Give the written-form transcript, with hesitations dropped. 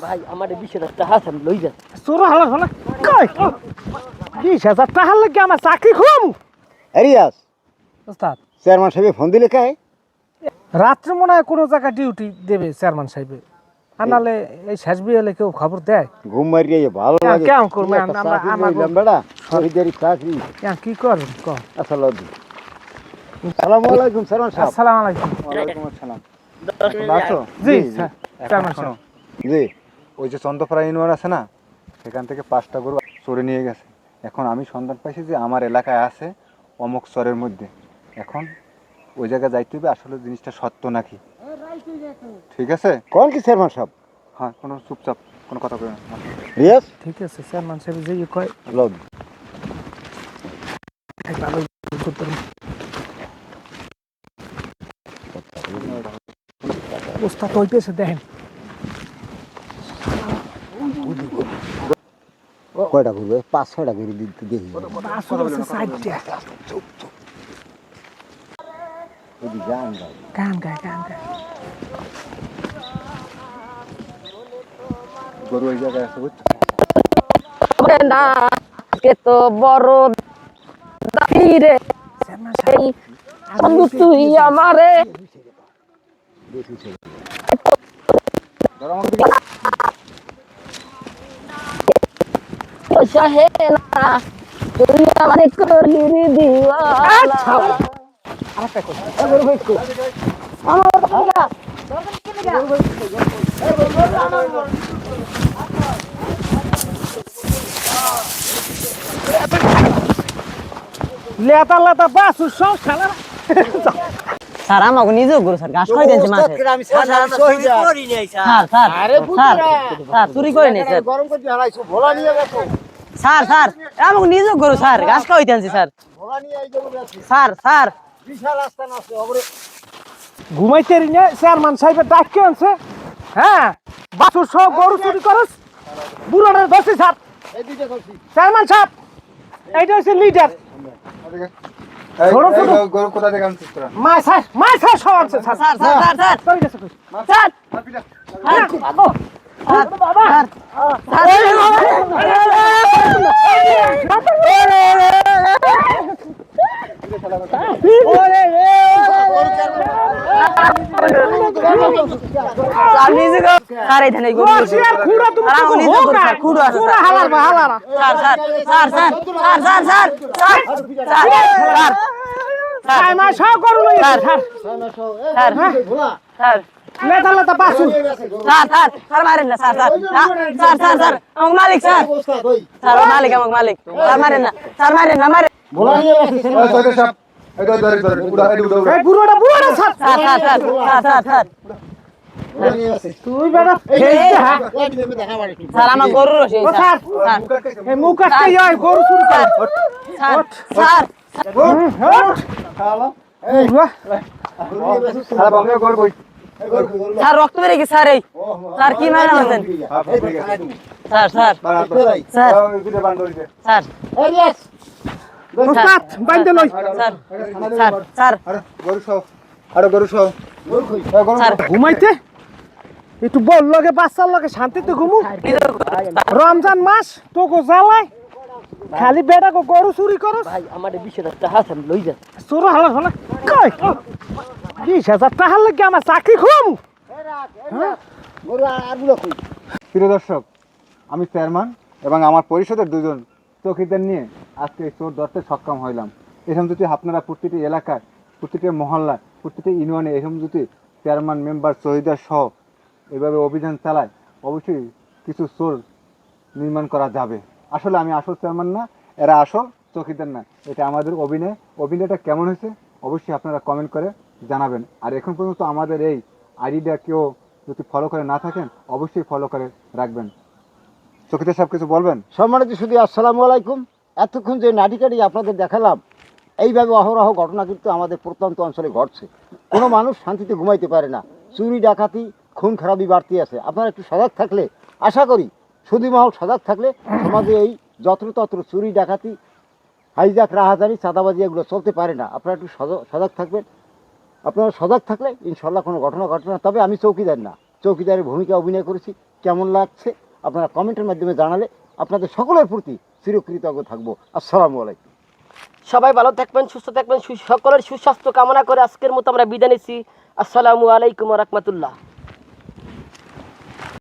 ভাই আমার 20,000 টাকা আছে আমি লই যাই। চোর হালা হালা কই 20,000 টাকা লাগে আমার চাকরি খুম। রিয়াজ ওস্তাদ চেয়ারম্যান সাহেব ফোন দিলে কায়? রাত্রে মনে হয় কোনো জায়গায় ডিউটি দেবে চেয়ারম্যান সাহেব, আর নাহলে এই শেষ বিয়ে হলে কেউ খবর দেয়? ঘুম মারিয়ে ভালো লাগে। কেমন করবে বেড়া শহীদের চাকরি কি করবেন ক? আসসালামু আলাইকুম চেয়ারম্যান সাহেব। আসসালামু আলাইকুম। ওয়ালাইকুম আসসালাম। 10 মিনিট আছো? জি জি। স্যার, এখন চেয়ারম্যান শোনো, সাহেব। জি ওই যে চন্দ্রপাড়া ইউনিয়ন আছে না, সেখান থেকে 5টা গরু চোরে নিয়ে গেছে। এখন আমি সন্ধান পাইছি যে আমার এলাকায় আছে অমুক চরের মধ্যে। এখন ওই জায়গায় যাইতে হবে, আসলে জিনিসটা সত্য নাকি। ঠিক আছে? কোন কি চেয়ারম্যান সাহেব? হ্যাঁ, কোনো চুপচাপ কোনো কথা বলে না। রিয়াজ ঠিক আছে চেয়ারম্যান সাহেব যে কয় লব ভালো করতে হবে। ওস্তাদ ওই পেছে দেখেন কয়টা করবে? 5-6টা করে দিতে দেখি। বাসুর আছে সাইডটা যদি গান গাই গান গায় গরু ওই জায়গায় আছে, বুঝছো? না কে তো বড় দাবি রে চেয়ারম্যান সাহেব বন্ধু তুই আমারে ধরো আমাকে দিকে। পয়সা হে না তুই আমারে করলি রে দিওয়ানা। আরেকটা কথা লেতা লেতা বাসুর সব খেলা স্যার আমাকে নিজেও গরু স্যার ঘাস খাই দিয়েছে মাঠে। আমি শহীদ করি নাই স্যার স্যার স্যার চুরি করে নেই স্যার। গরম করে হারাইছো ভোলা নিয়ে গেছো। স্যার স্যার আমাকে নিজেও গরু স্যার ঘাস খাওয়াই দিয়েছে স্যার। ভোলা নিয়ে এই গরু গেছে। স্যার স্যার বিশাল রাস্তা নষ্ট হবে। ঘুমাইতে রিনে চেয়ারম্যান সাহেবের ডাক কে আনছে? হ্যাঁ বাসুর সব গরু চুরি করস বুড়াটা ধরছি স্যার। এই দুইটা করছি। চেয়ারম্যান সাহেব এইটা হচ্ছে লিডার এই, ছোট এই ছোট। গরু কোথা থেকে আনছিস তোরা? মাছ সব আছে sir. Sir sir sir sir চলে গেছে কই? স্যার বাবা স্যার নিজে স্যার এই ধানে গরু আছে। আর খুড়া তুমি স্যার আমাকে নিজে গরু স্যার খুঁড়ো আছে পুরা হালার বা হালারা sir sir sir sir sir sir sir sir তাই মা সব গরু লই sir sir. Sir Bhola sir লেতা লেতা বাসুর স্যার স্যার স্যার মারেন না sir sir sir sir sir আমার মালিক স্যার ওস্তাদ ওই স্যার মালিক আমার মালিক স্যার মারেন না স্যার মারেন না মারেন ভোলা নিয়ে গেছে। এই চৌধুরী সাহেব, এই ধর, উড়া, এই উড়া, উড়া। এই বুড়োটা sir. Sir sir sir sir sir sir Bhola নিয়ে গেছে। তুই বেটা এই ফেলতে হ্যাঁ এই দিকে দেখা মারি। স্যার আমার গরু রয়েছে ও স্যার স্যার স্যার এই মুখ কাটতে যায় গরু চুরি করে স্যার স্যার এই বুড়া গরু নিয়ে গেছে। সারা বাংলা গরু কই? এই গরু গরু। স্যার রক্ত বেরিয়ে গেছে স্যার এই স্যার কি মারা আছেন এই ঠিক আছে। স্যার স্যার বাড়া, স্যার এই দুটো বান্ধ হইছে। স্যার এই রিয়াজ ওস্তাদ বাইন্দে লই স্যার স্যার স্যার আরে গরু সহ, আরে গরু সহ। গরু কই? এই গরু স্যার ঘুমাইতে একটু বল লগে বাচ্চার লগে শান্তিতে ঘুমু। রমজান মাস তোকে জ্বালায় খালি বেটা গরু চুরি করস। ভাই আমার 20,000 টাকা আছে আমি লই যাই। চোর হালা হালা কই 20,000 টাকা লাগে আমার চাকরি খুম। গরু আর গুলো কই? প্রিয় দর্শক, আমি চেয়ারম্যান এবং আমার পরিষদের দুজন চৌকিদার নিয়ে আজকে এই চোর ধরতে সক্ষম হইলাম। এরকম যদি আপনারা প্রতিটি এলাকায়, প্রতিটি মহল্লায়, প্রতিটি ইউনিয়নে এরকম যদি চেয়ারম্যান মেম্বার চৌকিদার সহ এভাবে অভিযান চালায়, অবশ্যই কিছু চোর নির্মাণ করা যাবে। আসলে আমি আসল চেয়ারম্যান না, এরা আসল চৌকিদার না। এটা আমাদের অভিনয়। অভিনয়টা কেমন হয়েছে অবশ্যই আপনারা কমেন্ট করে জানাবেন। আর এখন পর্যন্ত আমাদের এই আইডিটা কেউ যদি ফলো করে না থাকেন অবশ্যই ফলো করে রাখবেন। চৌকিদার সাহেব কিছু বলবেন? সম্মানিত শুধু আসসালামু আলাইকুম। এতক্ষণ যে নাটিকাটি আপনাদের দেখালাম, এইভাবে অহরহ ঘটনা কিন্তু আমাদের প্রত্যন্ত অঞ্চলে ঘটছে। কোনো মানুষ শান্তিতে ঘুমাইতে পারে না। চুরি ডাকাতি খুন খারাপি বাড়তি আছে। আপনারা একটু সজাগ থাকলে, আশা করি সুধীমহল সজাগ থাকলে সমাজে এই যত্রতত্র চুরি ডাকাতি হাইজাক রাহাজানি চাঁদাবাজি এগুলো চলতে পারে না। আপনারা একটু সজাগ থাকবেন। আপনারা সজাগ থাকলে ইনশাল্লাহ কোনো ঘটনা ঘটে না। তবে আমি চৌকিদার না, চৌকিদারের ভূমিকা অভিনয় করেছি। কেমন লাগছে আপনারা কমেন্টের মাধ্যমে জানালে আপনাদের সকলের প্রতি চিরকৃতজ্ঞ থাকবো। আসসালামু আলাইকুম। সবাই ভালো থাকবেন, সুস্থ থাকবেন, সকলের সুস্বাস্থ্য কামনা করে আজকের মতো আমরা বিদায় নিচ্ছি। আসসালামু আলাইকুম ওয়া রাহমাতুল্লাহ।